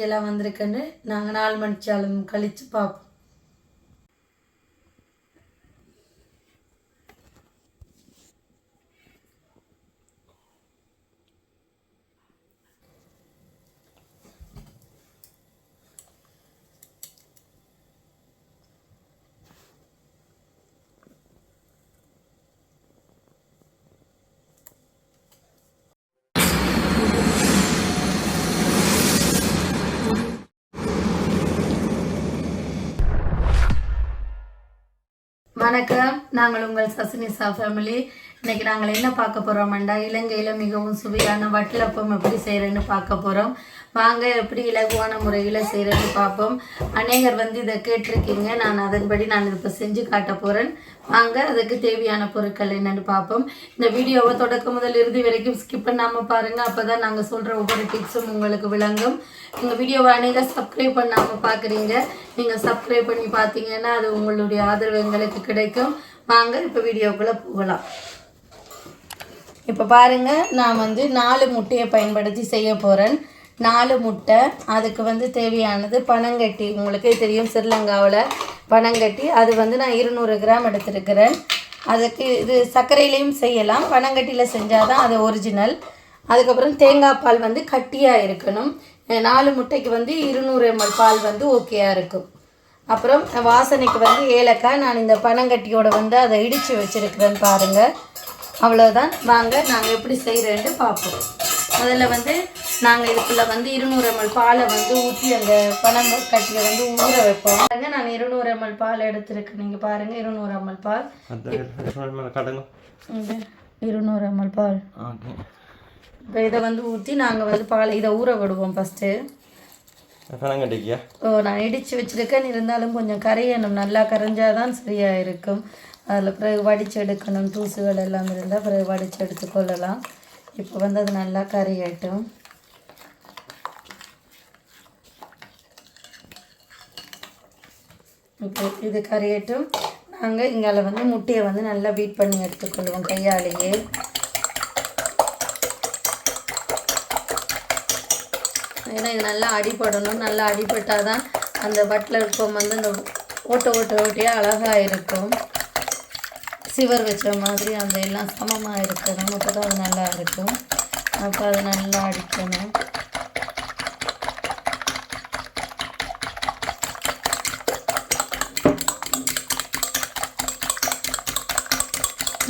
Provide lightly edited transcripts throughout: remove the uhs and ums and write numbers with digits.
எப்படியெல்லாம் வந்திருக்குன்னு நாங்கள் 4 மணிச்சாலும் கழித்து பார்ப்போம். வணக்கம், நாங்கள் உங்கள் சசினிஷா ஃபேமிலி. இன்றைக்கி நாங்கள் என்ன பார்க்க போகிறோம்டா, இலங்கையில் மிகவும் சுவையான வட்டலப்பம் எப்படி செய்கிறேன்னு பார்க்க போகிறோம். வாங்க எப்படி இலகுவான முறையில் செய்கிறேன்னு பார்ப்போம். அநேகர் இதை கேட்டிருக்கீங்க, நான் அதன்படி நான் இப்போ செஞ்சு காட்ட போகிறேன். வாங்க அதுக்கு தேவையான பொருட்கள் என்னென்னு பார்ப்போம். இந்த வீடியோவை தொடக்க முதல் இறுதி வரைக்கும் ஸ்கிப் பண்ணாமல் பாருங்கள். அப்போ தான் நாங்கள் சொல்கிற ஒவ்வொரு டிப்ஸும் உங்களுக்கு விளங்கும். எங்கள் வீடியோவை அநேகர் சப்ஸ்கிரைப் பண்ணாமல் பார்க்குறீங்க. நீங்கள் சப்ஸ்கிரைப் பண்ணி பார்த்தீங்கன்னா அது உங்களுடைய ஆதரவு எங்களுக்கு கிடைக்கும். வாங்க இப்போ வீடியோக்குள்ளே போகலாம். இப்போ பாருங்கள், நான் 4 முட்டையை பயன்படுத்தி செய்ய போகிறேன். 4 முட்டை. அதுக்கு தேவையானது பனங்கட்டி. உங்களுக்கே தெரியும், ஸ்ரீலங்காவில் பனங்கட்டி. அது நான் 200 கிராம் எடுத்துருக்கிறேன். அதுக்கு இது சர்க்கரையிலையும் செய்யலாம், பனங்கட்டியில் செஞ்சால் தான் அது ஒரிஜினல். அதுக்கப்புறம் தேங்காய் பால் கட்டியாக இருக்கணும். 4 முட்டைக்கு 200 ml பால் ஓகேயாக இருக்கும். அப்புறம் வாசனைக்கு ஏலக்காய். நான் இந்த பனங்கட்டியோட அதை இடித்து வச்சுருக்கிறேன் பாருங்கள். அவ்வளோதான். வாங்க நாங்கள் எப்படி செய்கிறேன்னு பார்ப்போம். முதல்ல நாங்கள் இதுக்குள்ளே 200 ml பாலை ஊற்றி அந்த பனங்கட்டியை ஊற வைப்போம். பாருங்கள், நான் 200 ml பால் எடுத்துருக்கேன். நீங்கள் பாருங்கள், 200 ml பால். 200 ml பால். இப்போ இதை ஊற்றி நாங்கள் பாலை இதை ஊற விடுவோம் ஃபஸ்ட்டு. நான் இடித்து வச்சுருக்கேன், இருந்தாலும் கொஞ்சம் கரையணும். நல்லா கரைஞ்சாதான் சரியாக இருக்கும். அதில் பிறகு வடித்து எடுக்கணும். தூசுகள் எல்லாம் இருந்தால் பிறகு வடித்து எடுத்துக்கொள்ளலாம். இப்போ அது நல்லா கரையட்டும். இப்போ இது கரையட்டும். நாங்கள் இங்கே முட்டையை நல்லா பீட் பண்ணி எடுத்துக்கொள்வோம் கையாலேயே. ஏன்னா இது நல்லா அடிபடணும். நல்லா அடிபட்டால் தான் அந்த வட்டலப்பம் அந்த ஓட்டையாக அழகாக இருக்கும். சிவர் வச்ச மாதிரி அந்த எல்லாம் சமமாக இருக்கணும். அப்போ தான் அது நல்லா இருக்கும். அப்போ அதை நல்லா அடிக்கணும்.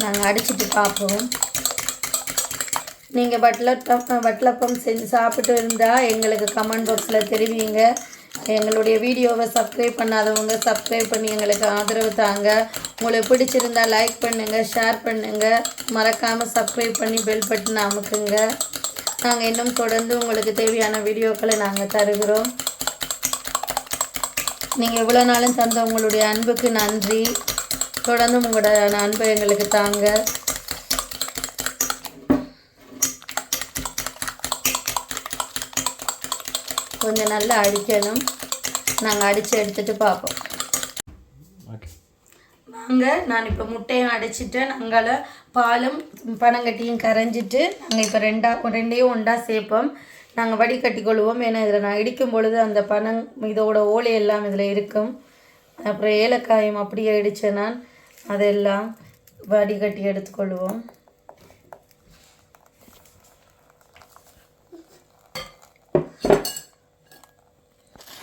நாங்கள் அடிச்சுட்டு பார்ப்போம். நீங்கள் வட்டலப்பம் செஞ்சு சாப்பிட்டு இருந்தால் எங்களுக்கு கமெண்ட் பாக்ஸில் தெரிவிங்க. எங்களுடைய வீடியோவை சப்ஸ்கிரைப் பண்ணாதவங்க சப்ஸ்கிரைப் பண்ணி எங்களுக்கு ஆதரவு தாங்க. உங்களுக்கு பிடிச்சிருந்தால் லைக் பண்ணுங்கள், ஷேர் பண்ணுங்கள். மறக்காமல் சப்ஸ்கிரைப் பண்ணி பெல் பட்டன் அமுக்குங்க. நாங்கள் இன்னும் தொடர்ந்து உங்களுக்கு தேவையான வீடியோக்களை நாங்கள் தருகிறோம். நீங்கள் இவ்வளோ நாளும் தந்த உங்களுடைய அன்புக்கு நன்றி. தொடர்ந்து உங்களோட அன்பை எங்களுக்கு தாங்க. கொஞ்சம் நல்லா அடிக்கணும். நாங்கள் அடித்து எடுத்துகிட்டு பார்ப்போம். வாங்க, நான் இப்போ முட்டையும் அடிச்சுட்டேன். நாங்கள் பாலும் பனங்கட்டியும் கரைஞ்சிட்டு நாங்கள் இப்போ ரெண்டையும் ஒன்றா சேர்ப்போம். நாங்கள் வடிகட்டி கொள்வோம். ஏன்னா இதில் நான் இடிக்கும் பொழுது அந்த இதோட ஓலை எல்லாம் இதில் இருக்கும். அப்புறம் ஏலக்காயும் அப்படியே இடித்தேன் நான். அதெல்லாம் வடிகட்டி எடுத்துக்கொள்வோம்.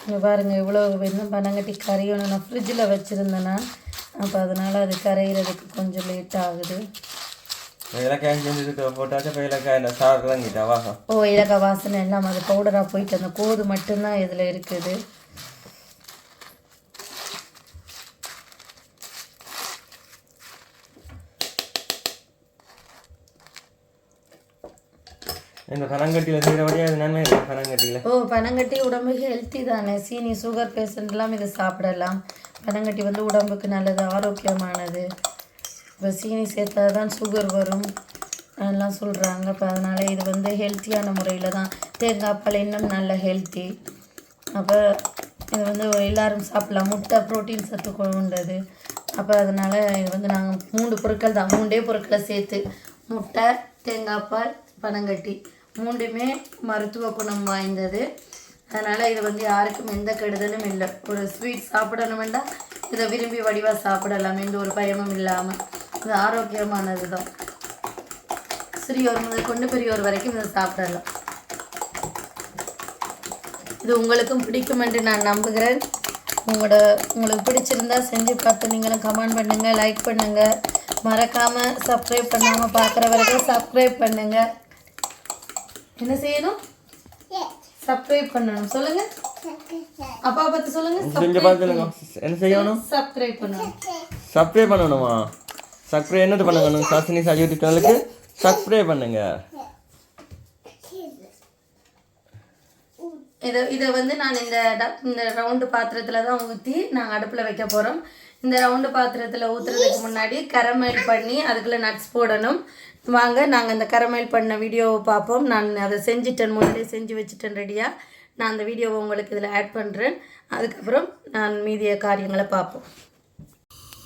இங்கே பாருங்கள், இவ்வளோ இன்னும் பனங்கட்டி கரையணும். நான் ஃப்ரிட்ஜில் வச்சுருந்தேன்னா அப்போ அதனால் அது கரைகிறதுக்கு கொஞ்சம் லேட் ஆகுது. ஏலக்காய் வாசனை எல்லாம் அது பவுடராக போயிட்டு அந்த கோது மட்டும்தான் இதில் இருக்குது. இந்த பனங்கட்டியில் செய்கிறபடியே அது நன்மை இல்லை. பனங்கட்டியில் பனங்கட்டி உடம்புக்கு ஹெல்த்தி தானே. சீனி சுகர் பேஷண்ட்லாம் இதை சாப்பிடலாம். பனங்கட்டி உடம்புக்கு நல்லது, ஆரோக்கியமானது. இப்போ சீனி சேர்த்தா தான் சுகர் வரும் அதெல்லாம் சொல்கிறாங்க. இப்போ அதனால் இது ஹெல்த்தியான முறையில் தான். தேங்காய் பால் இன்னும் நல்ல ஹெல்த்தி. அப்போ இது எல்லோரும் சாப்பிட்லாம். முட்டை ப்ரோட்டீன் சத்து கொண்டது. அப்போ அதனால் இது நாங்கள் 3 பொருட்கள் தான், 3 பொருட்களை சேர்த்து முட்டை, தேங்காய் பால், பனங்கட்டி 3மே மருத்துவ குணம் வாய்ந்தது. அதனால் இது வந்து யாருக்கும் எந்த கெடுதலும் இல்லை. ஒரு ஸ்வீட் சாப்பிடணுமெண்டா இதை விரும்பி வடிவாக சாப்பிடலாம், எந்த ஒரு பயமும் இல்லாமல். இது ஆரோக்கியமானது தான். சிறியோர் முதல் கொண்டு பெரியோர் வரைக்கும் இதை சாப்பிடலாம். இது உங்களுக்கும் பிடிக்கும் என்று நான் நம்புகிறேன். உங்களுக்கு பிடிச்சிருந்தா செஞ்சு பார்த்து நீங்களும் கமெண்ட் பண்ணுங்கள், லைக் பண்ணுங்கள். மறக்காமல் சப்ஸ்கிரைப் பண்ணாமல் பார்க்குறவர்கள் சப்ஸ்கிரைப் பண்ணுங்கள். என்ன செய்யணும்? சப்ஸ்கிரைப் பண்ணணும். சொல்லுங்க அப்பா பார்த்து சொல்லுங்க. என்ன செய்யணும்? சப்ஸ்கிரைப் பண்ணணும். சப்ஸ்கிரைப் பண்ணணுமா? சப்ஸ்கிரைப் என்னது பண்ணணும்? சாசினிஷா யூடியூப் சேனலுக்கு சப்ஸ்கிரைப் பண்ணுங்க. இதை வந்து நான் இந்த ரவுண்டு பாத்திரத்தில் தான் ஊற்றி நாங்கள் அடுப்பில் வைக்க போகிறோம். இந்த ரவுண்டு பாத்திரத்தில் ஊற்றுறதுக்கு முன்னாடி கரமைல் பண்ணி அதுக்குள்ளே நட்ஸ் போடணும். வாங்க நாங்கள் அந்த கரமைல் பண்ண வீடியோவை பார்ப்போம். நான் அதை செஞ்சுட்டேன், முன்னாடியே செஞ்சு வச்சுட்டேன் ரெடியாக. நான் அந்த வீடியோவை உங்களுக்கு இதில் ஆட் பண்ணுறேன். அதுக்கப்புறம் நான் மீதிய காரியங்களை பார்ப்போம்.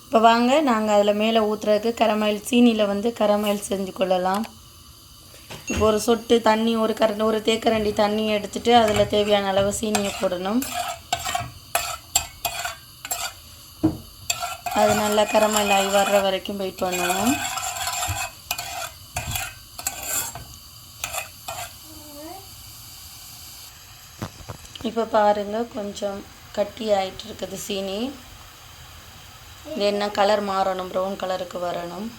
இப்போ வாங்க நாங்கள் அதில் மேலே ஊற்றுறதுக்கு கரமைல் சீனியில் வந்து கரமைல் செஞ்சு கொள்ளலாம். இப்போ ஒரு சொட்டு தண்ணி, ஒரு தேக்கரண்டி தண்ணி எடுத்துகிட்டு அதில் தேவையான அளவு சீனியை போடணும். அது நல்லா கரமைல் ஆகி வர்ற வரைக்கும் வெயிட் பண்ணுவோம். இப்போ பாருங்கள், கொஞ்சம் கட்டி ஆகிட்டு இருக்குது சீனி. இது என்ன கலர் மாறணும், ப்ரௌன் கலருக்கு வரணும்.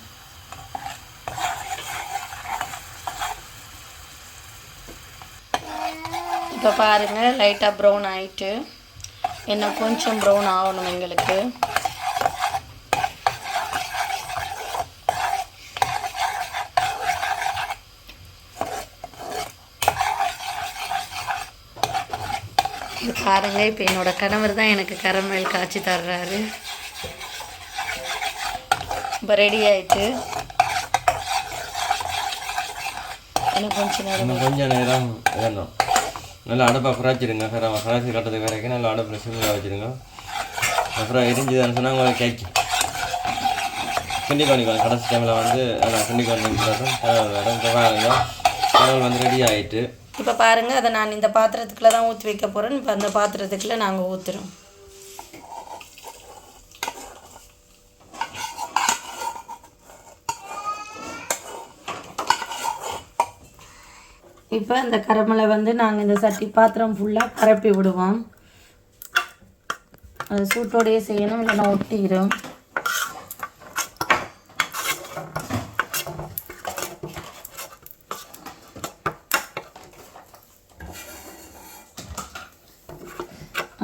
இப்போ பாருங்கள், லைட்டாக ப்ரௌன் ஆகிட்டு, என்ன கொஞ்சம் ப்ரௌன் ஆகணும் எங்களுக்கு. இது பாருங்கள், இப்போ என்னோடய கணவர் தான் எனக்கு கரமைல் காய்ச்சி தர்றாரு. இப்போ ரெடி ஆகிட்டு எனக்கு கொஞ்சம் நேரம் வேணும். நல்லா அடுப்பை ஃப்ராய்ச்சிடுங்க. ஃப்ராய்ச்சி கட்டுறதுக்கு வரைக்கும் நல்லா அடுப்பில் சிம்மில் வச்சுருங்க. அப்புறம் எரிஞ்சுதான்னு சொன்னால் உங்களுக்கு கேட்கி கிண்டி பண்ணிக்கணும். கடைசி டைமில் வந்து நல்லா கிண்டி பண்ணிக்கிறதும் பாருங்க, கடவுள் வந்து ரெடி ஆகிட்டு. இப்போ பாருங்கள், அதை நான் இந்த பாத்திரத்துக்குள்ளே தான் ஊற்றி வைக்க போகிறேன். இப்போ அந்த பாத்திரத்துக்குள்ளே நாங்கள் ஊற்றுறோம். இப்போ இந்த கரமலை வந்து நாங்கள் இந்த சட்டி பாத்திரம் ஃபுல்லாக பரப்பி விடுவோம். அது சூட்டோடையே செய்யணும், இல்லைன்னா ஒட்டிக்கிறோம்.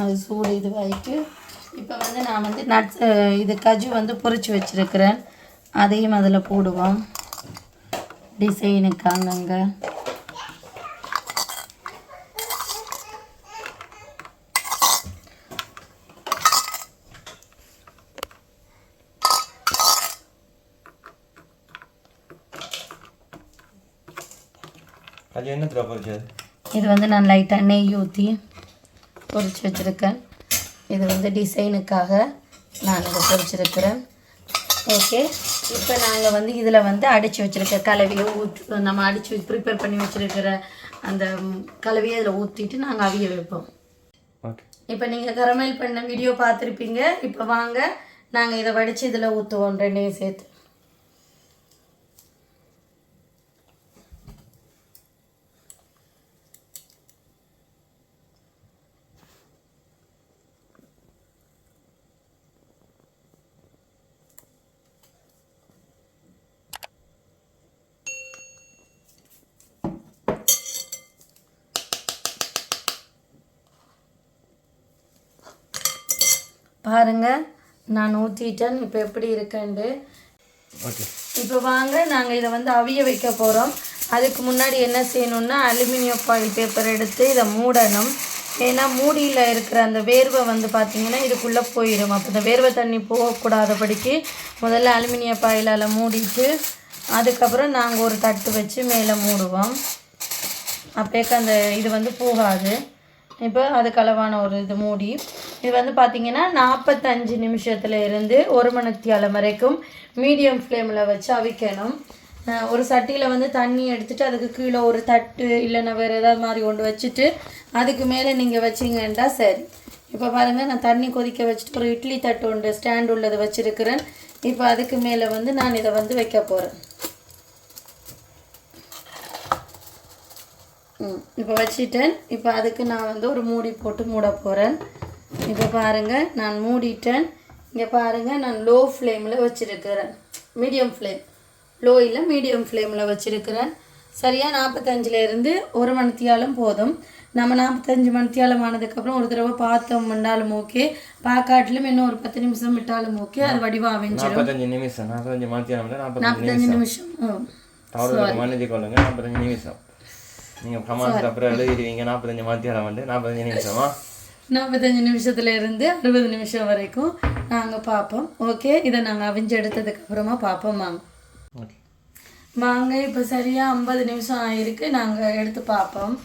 அது சூடு இதுவாகிட்டு இப்போ வந்து நான் வந்து நட்ஸ் இது கஜு வந்து பொரிச்சு வச்சுருக்கிறேன். அதையும் அதில் போடுவோம் டிசைனுக்கு அங்கங்கே. அது என்ன பொரிச்சது? இது வந்து நான் லைட்டாக நெய் ஊற்றி பொரிச்சு வச்சுருக்கேன். இது வந்து டிசைனுக்காக நான் இதை பொரிச்சிருக்கிறேன். ஓகே, இப்போ நாங்கள் வந்து இதில் வந்து அடித்து வச்சுருக்க கலவையை நம்ம அடித்து ப்ரிப்பேர் பண்ணி வச்சுருக்கிற அந்த கலவையை இதில் ஊற்றிட்டு நாங்கள் அவிய வைப்போம். இப்போ நீங்கள் கரமைல் பண்ண வீடியோ பார்த்துருப்பீங்க. இப்போ வாங்க நாங்கள் இதை வடித்து இதில் ஊற்றுவோம், ரெண்டையும் சேர்த்து. பாருங்கள், நான் ஊற்றிட்டேன். இப்போ எப்படி இருக்கேன்ட்டு. இப்போ வாங்க நாங்கள் இதை வந்து அவிய வைக்க போகிறோம். அதுக்கு முன்னாடி என்ன செய்யணுன்னா, அலுமினியம் ஃபாயில் பேப்பர் எடுத்து இதை மூடணும். ஏன்னா மூடியில் இருக்கிற அந்த வேர்வை வந்து பார்த்திங்கன்னா இதுக்குள்ளே போயிடும். அப்போ இந்த வேர்வை தண்ணி போகக்கூடாதபடிக்கு முதல்ல அலுமினியம் ஃபாயிலால் மூடிட்டு அதுக்கப்புறம் நாங்கள் ஒரு தட்டு வச்சு மேலே மூடுவோம். அப்போக்கு அந்த இது வந்து போகாது. இப்போ அதுக்கு அளவான ஒரு இது மூடி. இது வந்து பார்த்திங்கன்னா 45 நிமிஷத்தில் இருந்து 1 மணித்தியாலம் வரைக்கும் மீடியம் ஃப்ளேமில் வச்சு அவிக்கணும். ஒரு சட்டியில் வந்து தண்ணி எடுத்துட்டு அதுக்கு கீழே ஒரு தட்டு இல்லைன்னா வேறு ஏதாவது மாதிரி கொண்டு வச்சுட்டு அதுக்கு மேலே நீங்கள் வச்சிங்கன்னா சரி. இப்போ பாருங்கள், நான் தண்ணி கொதிக்க வச்சுட்டு ஒரு இட்லி தட்டு ஒன்று ஸ்டாண்ட் உள்ளது வச்சுருக்கிறேன். இப்போ அதுக்கு மேலே வந்து நான் இதை வந்து வைக்க போகிறேன். இப்போ வச்சிட்டேன். இப்போ அதுக்கு நான் வந்து ஒரு மூடி போட்டு மூட போகிறேன். இப்போ பாருங்கள், நான் மூடிட்டேன். இங்கே பாருங்கள், நான் லோ ஃப்ளேமில் வச்சுருக்கிறேன். மீடியம் ஃப்ளேம், லோ இல்லை மீடியம் ஃப்ளேமில் வச்சுருக்கிறேன். சரியாக 45லேருந்து 1 மணித்தியாலம் போதும். நம்ம 45 மணித்தியாலம் ஆனதுக்கப்புறம் ஒரு தடவை பார்த்தோம் விட்டாலும் ஓகே, பார்க்காட்டிலும் இன்னும் ஒரு 10 நிமிஷம் விட்டாலும் ஓகே, அது வடிவாக வெஞ்சிடும். 45 நிமிஷம் 45 மணித்தியாலம் 45 நிமிஷம். 45 நிமிஷம் நீங்கள் கமாண்டுக்கு அப்புறம் எழுதிடுவீங்க. 45 மணித்தியாலம் வந்து 45 நிமிஷமா? 45 நிமிஷத்துலேருந்து 60 நிமிஷம் வரைக்கும் நாங்கள் பார்ப்போம். ஓகே, இதை நாங்கள் அவிஞ்சு எடுத்ததுக்கப்புறமா பார்ப்போம். வாங்க இப்போ சரியாக 50 நிமிஷம் ஆகிருக்கு. நாங்கள் எடுத்து பார்ப்போம்.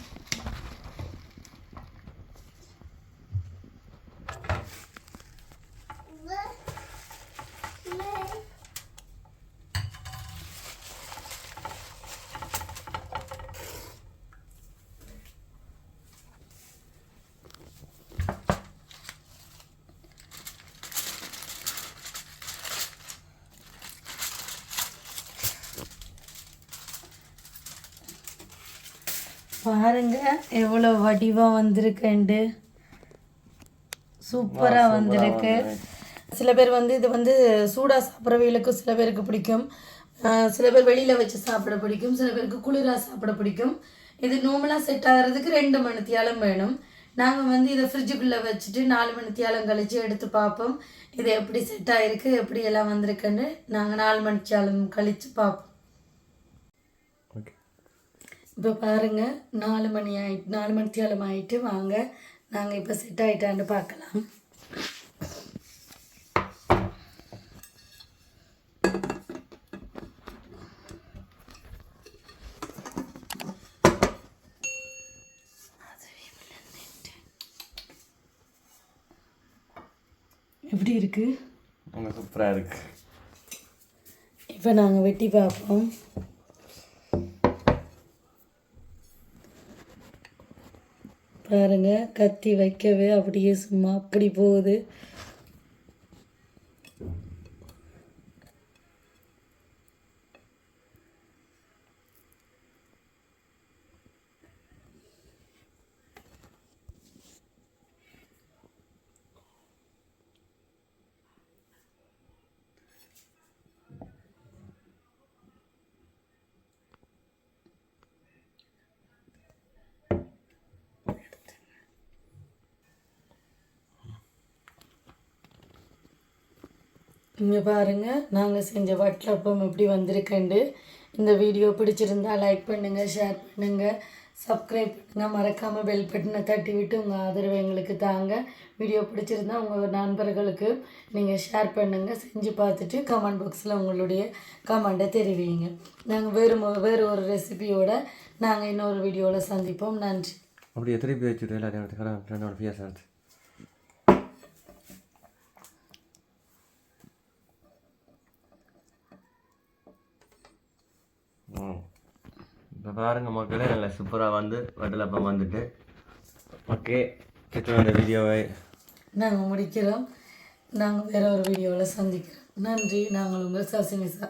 பாருங்க எவ்வளோ வடிவாக வந்திருக்குண்டு, சூப்பராக வந்திருக்கு. சில பேர் வந்து இது வந்து சூடாக சாப்பிட்றவங்களுக்கு சில பேருக்கு பிடிக்கும், சில பேர் வெளியில் வச்சு சாப்பிட பிடிக்கும், சில பேருக்கு குளிராக சாப்பிட பிடிக்கும். இது நார்மலாக செட் ஆகிறதுக்கு 2 மணித்தியாலம் வேணும். நாங்கள் வந்து இதை ஃப்ரிட்ஜுக்குள்ளே வச்சுட்டு 4 மணித்தியாலம் கழித்து எடுத்து பார்ப்போம் இது எப்படி செட் ஆகிருக்கு, எப்படி எல்லாம் வந்திருக்குன்னு. நாங்கள் 4 மணித்தியாலம் கழித்து பார்ப்போம். இப்போ பாருங்கள், 4 மணித்தியாலம் ஆகிட்டு. வாங்க நாங்கள் இப்போ செட் ஆகிட்டான்னு பார்க்கலாம். எப்படி இருக்கு? சூப்பராக இருக்கு. இப்போ நாங்கள் வெட்டி பார்ப்போம். பாருங்க, கத்தி வைக்கவே அப்படியே சும்மா அப்படி போகுது. இங்கே பாருங்கள், நாங்கள் செஞ்ச வட்டலப்பம் எப்படி வந்திருக்குண்டு. இந்த வீடியோ பிடிச்சிருந்தா லைக் பண்ணுங்கள், ஷேர் பண்ணுங்கள், சப்ஸ்கிரைப் பண்ணுங்கள். மறக்காமல் பெல் பட்டனை தட்டி விட்டு உங்கள் ஆதரவை எங்களுக்கு தாங்க. வீடியோ பிடிச்சிருந்தா உங்கள் நண்பர்களுக்கு நீங்கள் ஷேர் பண்ணுங்கள். செஞ்சு பார்த்துட்டு கமெண்ட் பாக்ஸில் உங்களுடைய கமெண்ட்டை தெரிவிங்க. நாங்கள் வேறு ஒரு ரெசிபியோடு நாங்கள் இன்னொரு வீடியோவில் சந்திப்போம். நன்றி. அப்படியே திருப்பி வச்சுட்டு எல்லாத்தையும் பேசுறது. இப்போ பாருங்க மக்களே, நல்லா சூப்பராக வந்து வட்டலப்பம் வந்துட்டு. ஓகே, இந்த வீடியோவை நாங்கள் முடிக்கிறோம். நாங்கள் வேறு ஒரு வீடியோவில் சந்திக்கிறோம். நன்றி. நாங்கள் உங்கள் சசினிஷா.